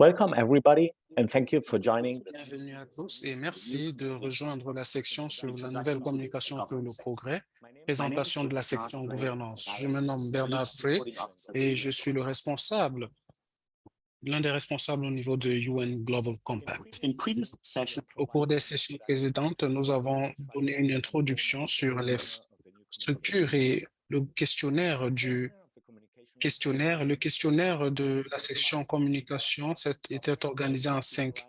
Welcome, everybody, and thank you for joining this Bienvenue à tous et merci de rejoindre la section sur la nouvelle communication sur le progrès, présentation de la section gouvernance. Je me nomme Bernard Frey et je suis l'un des responsables au niveau de UN Global Compact. Au cours des sessions précédentes, nous avons donné une introduction sur les structures et le questionnaire de la section communication était organisé en 5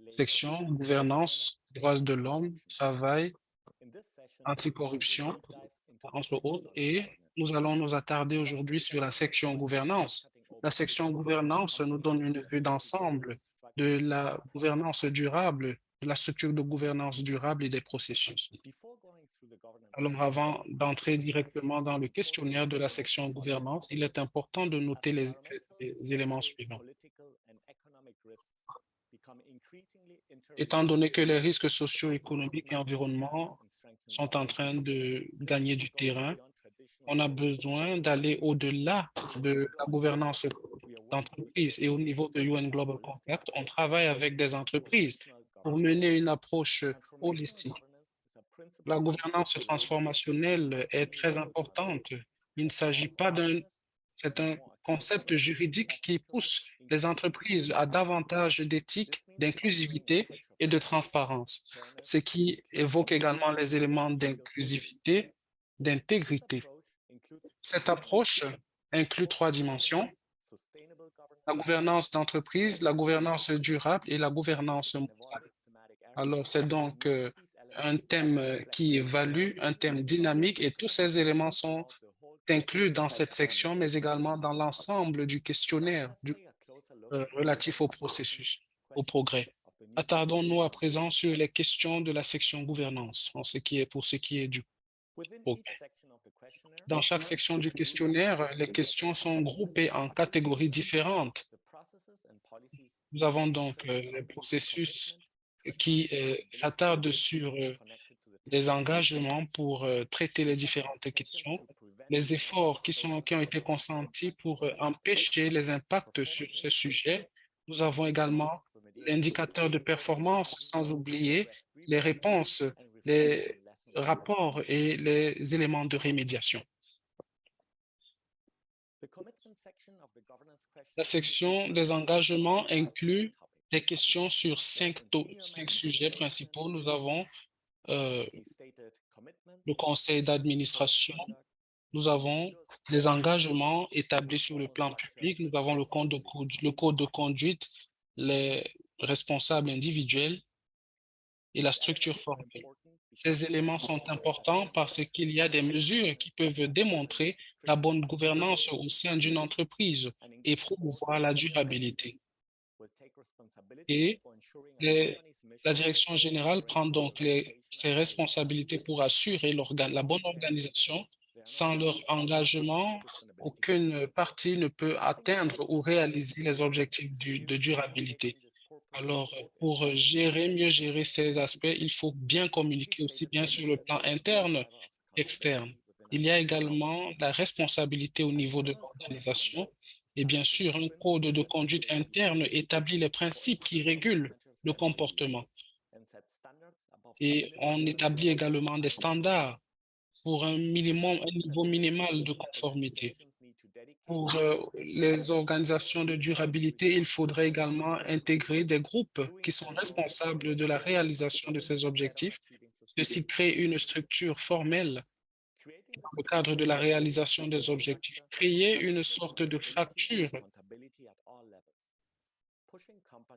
sections: gouvernance, droits de l'homme, travail, anticorruption, entre autres. Et nous allons nous attarder aujourd'hui sur la section gouvernance. La section gouvernance nous donne une vue d'ensemble de la gouvernance durable, de la structure de gouvernance durable et des processus. Alors, avant d'entrer directement dans le questionnaire de la section gouvernance, il est important de noter les éléments suivants. Étant donné que les risques socio-économiques et environnementaux sont en train de gagner du terrain, on a besoin d'aller au-delà de la gouvernance d'entreprise. Et au niveau de UN Global Compact, on travaille avec des entreprises pour mener une approche holistique. La gouvernance transformationnelle est très importante. Il ne s'agit pas c'est un concept juridique qui pousse les entreprises à davantage d'éthique, d'inclusivité et de transparence, ce qui évoque également les éléments d'inclusivité, d'intégrité. Cette approche inclut 3 dimensions: la gouvernance d'entreprise, la gouvernance durable et la gouvernance mondiale. Alors, c'est donc un thème qui évalue, un thème dynamique, et tous ces éléments sont inclus dans cette section, mais également dans l'ensemble du questionnaire relatif au processus, au progrès. Attardons-nous à présent sur les questions de la section gouvernance, pour ce qui est du progrès. Dans chaque section du questionnaire, les questions sont groupées en catégories différentes. Nous avons donc les processus qui s'attardent sur des engagements pour traiter les différentes questions, les efforts qui ont été consentis pour empêcher les impacts sur ce sujet. Nous avons également l'indicateur de performance, sans oublier les réponses, les rapports et les éléments de rémédiation. La section des engagements inclut des questions sur 5 sujets principaux. Nous avons le conseil d'administration, nous avons les engagements établis sur le plan public, nous avons le code de conduite, les responsables individuels et la structure formelle. Ces éléments sont importants parce qu'il y a des mesures qui peuvent démontrer la bonne gouvernance au sein d'une entreprise et promouvoir la durabilité. Et la direction générale prend donc ses responsabilités pour assurer la bonne organisation. Sans leur engagement, aucune partie ne peut atteindre ou réaliser les objectifs de durabilité. Alors, pour mieux gérer ces aspects, il faut bien communiquer aussi bien sur le plan interne qu'externe. Il y a également la responsabilité au niveau de l'organisation et bien sûr, un code de conduite interne établit les principes qui régulent le comportement. Et on établit également des standards pour un niveau minimal de conformité. Pour les organisations de durabilité, il faudrait également intégrer des groupes qui sont responsables de la réalisation de ces objectifs. Ceci crée une structure formelle dans le cadre de la réalisation des objectifs. Créer une sorte de fracture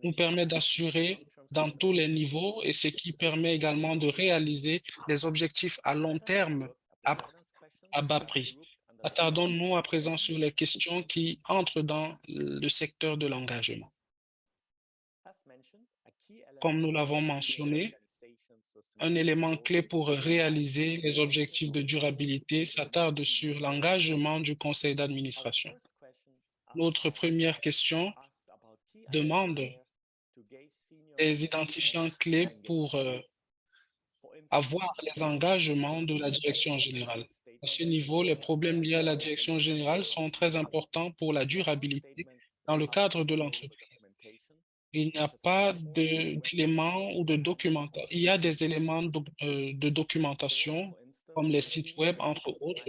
nous permet d'assurer dans tous les niveaux, et ce qui permet également de réaliser les objectifs à long terme à, à bas prix. Attardons-nous à présent sur les questions qui entrent dans le secteur de l'engagement. Comme nous l'avons mentionné, un élément clé pour réaliser les objectifs de durabilité s'attarde sur l'engagement du conseil d'administration. Notre première question demande des identifiants clés pour avoir les engagements de la direction générale. À ce niveau, les problèmes liés à la direction générale sont très importants pour la durabilité dans le cadre de l'entreprise. Il n'y a pas d'éléments ou de documentation. Il y a des éléments de documentation, comme les sites web, entre autres.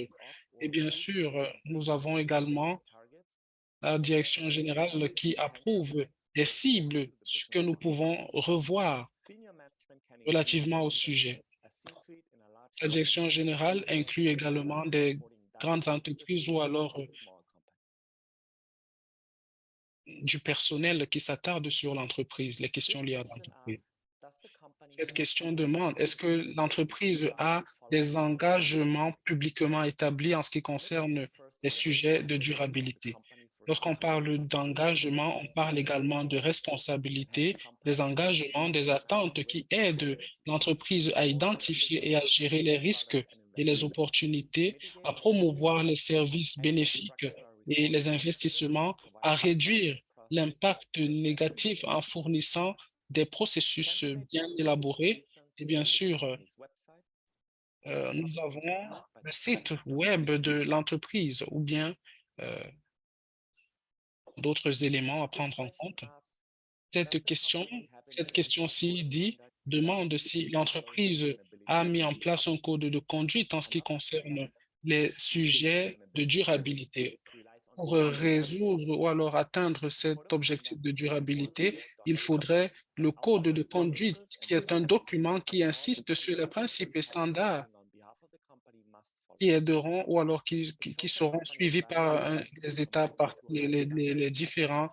Et bien sûr, nous avons également la direction générale qui approuve des cibles, ce que nous pouvons revoir relativement au sujet. La direction générale inclut également des grandes entreprises ou alors du personnel qui s'attarde sur l'entreprise, les questions liées à l'entreprise. Cette question demande, est-ce que l'entreprise a des engagements publiquement établis en ce qui concerne les sujets de durabilité? Lorsqu'on parle d'engagement, on parle également de responsabilité, des engagements, des attentes qui aident l'entreprise à identifier et à gérer les risques et les opportunités, à promouvoir les services bénéfiques et les investissements, à réduire l'impact négatif en fournissant des processus bien élaborés. Et bien sûr, nous avons le site web de l'entreprise ou bien euh, d'autres éléments à prendre en compte. Cette question, cette question-ci demande si l'entreprise a mis en place un code de conduite en ce qui concerne les sujets de durabilité. Pour résoudre ou alors atteindre cet objectif de durabilité, il faudrait le code de conduite, qui est un document qui insiste sur les principes et standards qui aideront ou alors qui seront suivis par les États, par les différents,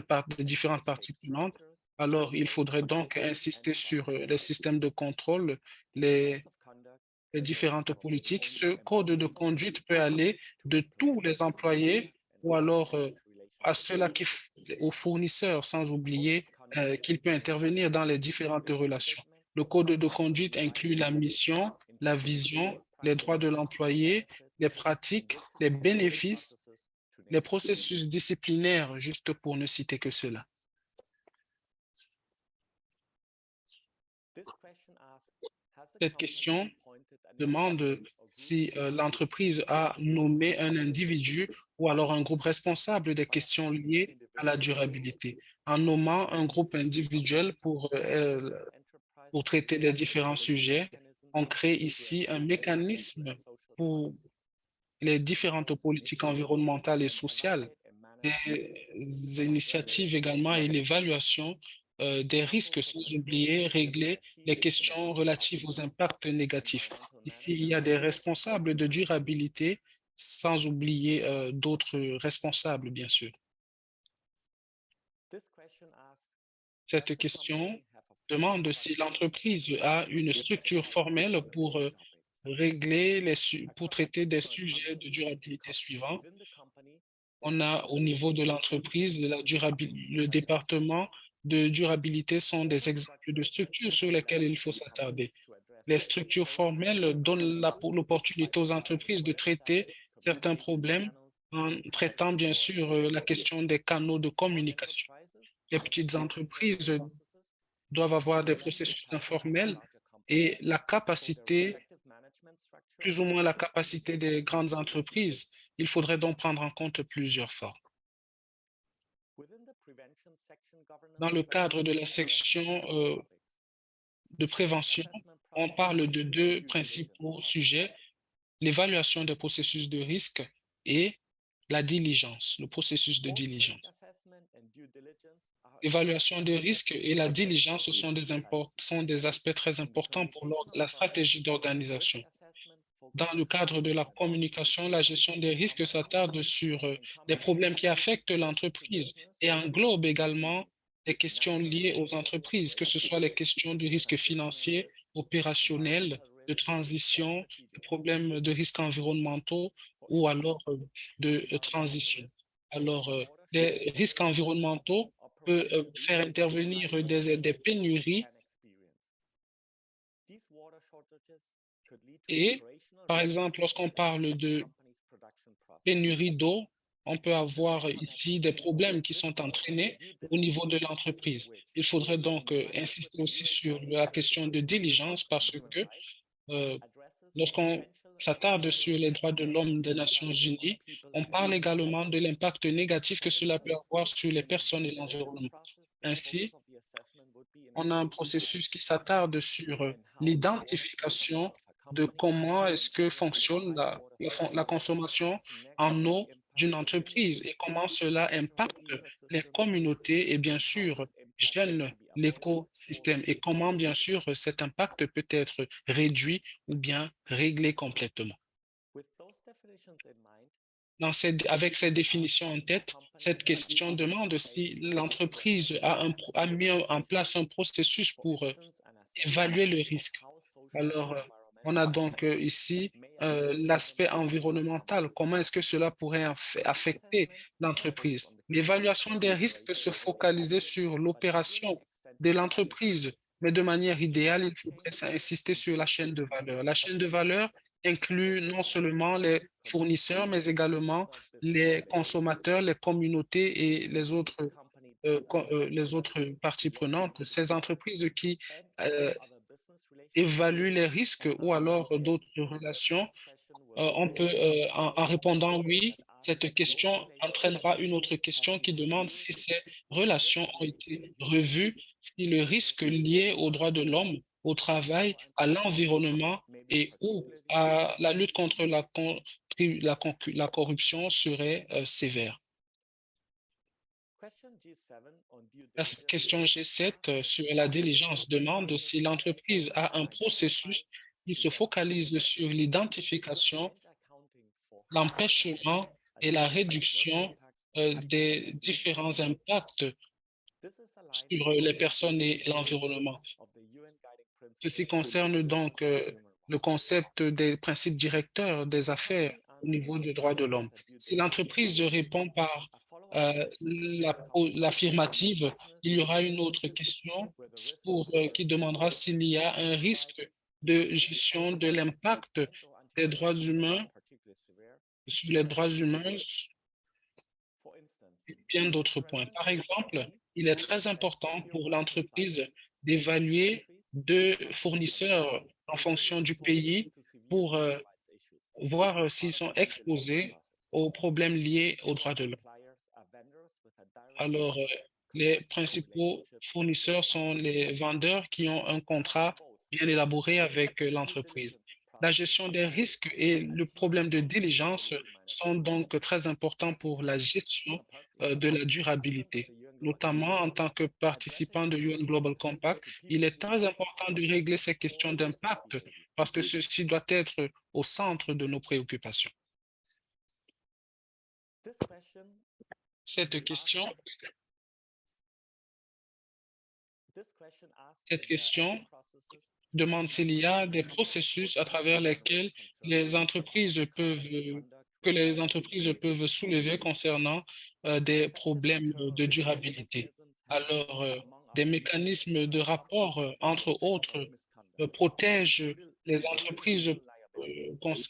par les différentes parties prenantes. Alors, il faudrait donc insister sur les systèmes de contrôle, les, les différentes politiques. Ce code de conduite peut aller de tous les employés ou alors à ceux-là aux fournisseurs, sans oublier qu'il peut intervenir dans les différentes relations. Le code de conduite inclut la mission, la vision, les droits de l'employé, les pratiques, les bénéfices, les processus disciplinaires, juste pour ne citer que cela. Cette question demande si l'entreprise a nommé un individu ou alors un groupe responsable des questions liées à la durabilité. En nommant un groupe individuel pour traiter des différents sujets, on crée ici un mécanisme pour les différentes politiques environnementales et sociales, des initiatives également et l'évaluation des risques, sans oublier régler les questions relatives aux impacts négatifs. Ici, il y a des responsables de durabilité, sans oublier d'autres responsables, bien sûr. Cette question demande si l'entreprise a une structure formelle pour pour traiter des sujets de durabilité suivants. On a au niveau de l'entreprise, le département de durabilité sont des exemples de structures sur lesquelles il faut s'attarder. Les structures formelles donnent l'opportunité aux entreprises de traiter certains problèmes en traitant bien sûr la question des canaux de communication. Les petites entreprises doivent avoir des processus informels et la capacité, plus ou moins la capacité des grandes entreprises. Il faudrait donc prendre en compte plusieurs formes. Dans le cadre de la section de prévention, on parle de deux principaux sujets, l'évaluation des processus de risque et la diligence, le processus de diligence. L'évaluation des risques et la diligence sont des aspects très importants pour la stratégie d'organisation. Dans le cadre de la communication, la gestion des risques s'attarde sur des problèmes qui affectent l'entreprise et englobe également les questions liées aux entreprises, que ce soit les questions de risques financiers, opérationnels, de transition, des problèmes de risques environnementaux ou alors de transition. Alors, les risques environnementaux peuvent faire intervenir des pénuries et, par exemple, lorsqu'on parle de pénurie d'eau, on peut avoir ici des problèmes qui sont entraînés au niveau de l'entreprise. Il faudrait donc insister aussi sur la question de diligence parce que euh, lorsqu'on s'attarde sur les droits de l'homme des Nations Unies, on parle également de l'impact négatif que cela peut avoir sur les personnes et l'environnement. Ainsi, on a un processus qui s'attarde sur l'identification de comment est-ce que fonctionne la consommation en eau d'une entreprise et comment cela impacte les communautés et bien sûr gêne l'écosystème et comment bien sûr cet impact peut être réduit ou bien réglé complètement. Avec les définitions en tête, cette question demande si l'entreprise a mis en place un processus pour évaluer le risque. Alors, on a donc ici l'aspect environnemental. Comment est-ce que cela pourrait affecter l'entreprise? L'évaluation des risques peut se focaliser sur l'opération de l'entreprise, mais de manière idéale, il faudrait insister sur la chaîne de valeur. La chaîne de valeur inclut non seulement les fournisseurs, mais également les consommateurs, les communautés et les autres parties prenantes. Ces entreprises qui euh, évalue les risques ou alors d'autres relations, on peut, en répondant oui, cette question entraînera une autre question qui demande si ces relations ont été revues, si le risque lié aux droits de l'homme, au travail, à l'environnement et ou à la lutte contre la corruption serait sévère. La question G7 sur la diligence demande si l'entreprise a un processus qui se focalise sur l'identification, l'empêchement et la réduction des différents impacts sur les personnes et l'environnement. Ceci concerne donc le concept des principes directeurs des affaires au niveau des droits de l'homme. Si l'entreprise répond par l'affirmative, il y aura une autre question qui demandera s'il y a un risque de gestion de l'impact des droits humains sur les droits humains et bien d'autres points. Par exemple, il est très important pour l'entreprise d'évaluer deux fournisseurs en fonction du pays pour voir s'ils sont exposés aux problèmes liés aux droits de l'homme. Alors, les principaux fournisseurs sont les vendeurs qui ont un contrat bien élaboré avec l'entreprise. La gestion des risques et le problème de diligence sont donc très importants pour la gestion de la durabilité. Notamment en tant que participant de UN Global Compact, il est très important de régler ces questions d'impact parce que ceci doit être au centre de nos préoccupations. Cette question Cette question demande s'il y a des processus à travers lesquels les entreprises peuvent, que les entreprises peuvent soulever concernant des problèmes de durabilité. Alors, des mécanismes de rapport, entre autres, protègent les entreprises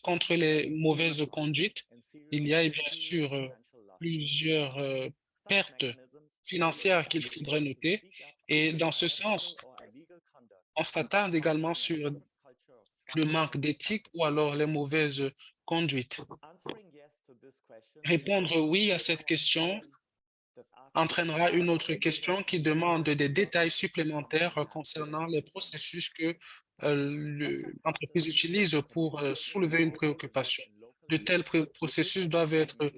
contre les mauvaises conduites. Il y a bien sûr plusieurs pertes financières qu'il faudrait noter. Et dans ce sens, on s'attarde également sur le manque d'éthique ou alors les mauvaises conduites. Répondre oui à cette question entraînera une autre question qui demande des détails supplémentaires concernant les processus que l'entreprise utilise pour soulever une préoccupation. De tels processus doivent être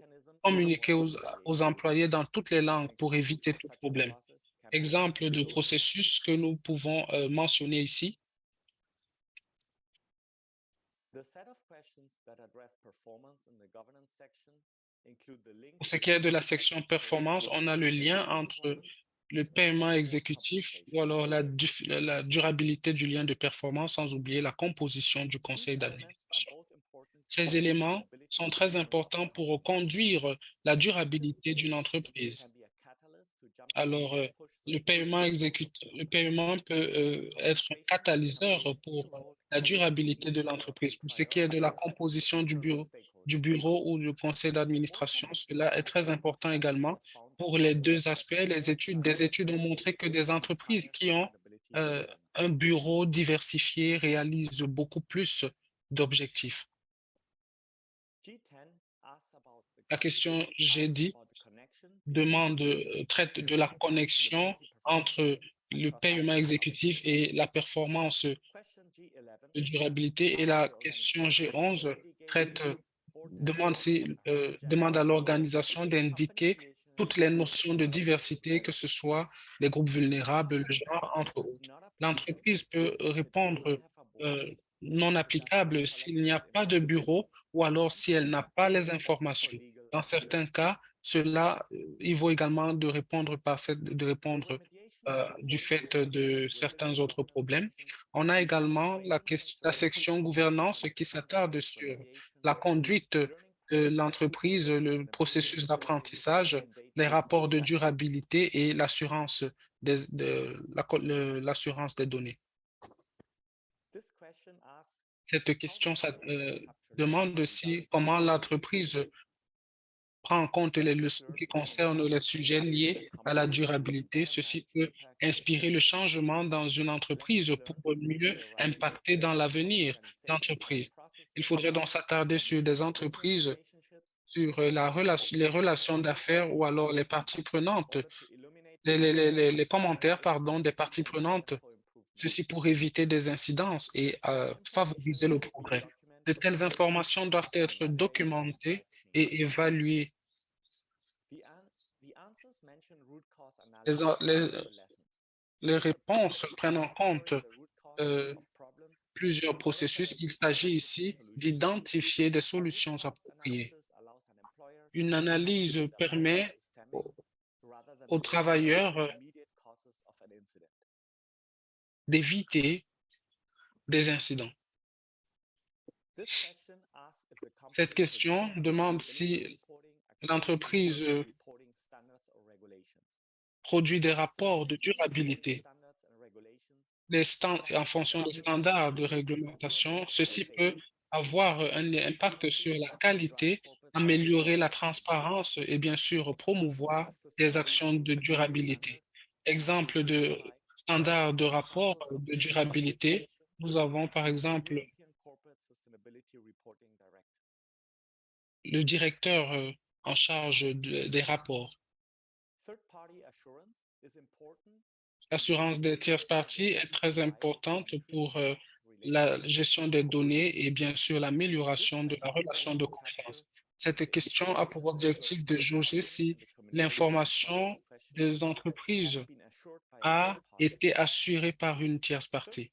communiqués aux employés dans toutes les langues pour éviter tout problème. Exemple de processus que nous pouvons mentionner ici. Pour ce qui est de la section performance, on a le lien entre le paiement exécutif ou alors la durabilité du lien de performance, sans oublier la composition du conseil d'administration. Ces éléments sont très importants pour conduire la durabilité d'une entreprise. Alors, le paiement peut être un catalyseur pour la durabilité de l'entreprise. Pour ce qui est de la composition du bureau ou du conseil d'administration, cela est très important également pour les deux aspects. Des études ont montré que des entreprises qui ont un bureau diversifié réalisent beaucoup plus d'objectifs. La question G10 traite de la connexion entre le paiement exécutif et la performance de durabilité. Et la question G11 traite, demande à l'organisation d'indiquer toutes les notions de diversité, que ce soit les groupes vulnérables, le genre, entre autres. L'entreprise peut répondre non applicable s'il n'y a pas de bureau ou alors si elle n'a pas les informations. Dans certains cas, il vaut également de répondre du fait de certains autres problèmes. On a également la section gouvernance qui s'attarde sur la conduite de l'entreprise, le processus d'apprentissage, les rapports de durabilité et l'assurance des données. Cette question demande aussi comment l'entreprise prend en compte les leçons qui concernent les sujets liés à la durabilité. Ceci peut inspirer le changement dans une entreprise pour mieux impacter dans l'avenir l'entreprise. Il faudrait donc s'attarder sur des entreprises, sur les relations d'affaires ou alors les parties prenantes, les commentaires, pardon, des parties prenantes, ceci pour éviter des incidences et favoriser le progrès. De telles informations doivent être documentées et évaluées. Les, a- les- les réponses prennent en compte euh, plusieurs processus. Il s'agit ici d'identifier des solutions appropriées. Une analyse permet aux travailleurs d'éviter des incidents. Cette question demande si l'entreprise produit des rapports de durabilité en fonction des standards de réglementation. Ceci peut avoir un impact sur la qualité, améliorer la transparence et bien sûr promouvoir des actions de durabilité. Exemple de standards de rapport de durabilité, nous avons par exemple le directeur en charge des rapports. L'assurance des tierces parties est très importante pour la gestion des données et bien sûr l'amélioration de la relation de confiance. Cette question a pour objectif de jauger si l'information des entreprises a été assurée par une tierce partie.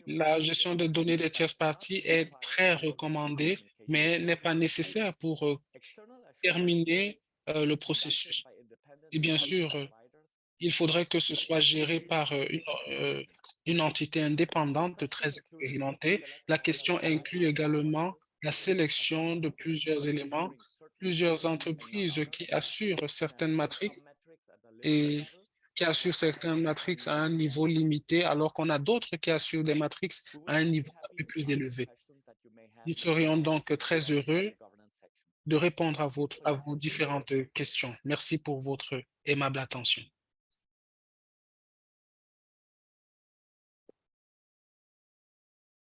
La gestion des données des tierces parties est très recommandée, mais n'est pas nécessaire pour terminer le processus. Et bien sûr, il faudrait que ce soit géré par une entité indépendante très expérimentée. La question inclut également la sélection de plusieurs éléments, plusieurs entreprises qui assurent certaines matrices et qui assurent certaines matrices à un niveau limité, alors qu'on a d'autres qui assurent des matrices à un niveau un peu plus élevé. Nous serions donc très heureux de répondre à vos différentes questions. Merci pour votre aimable attention.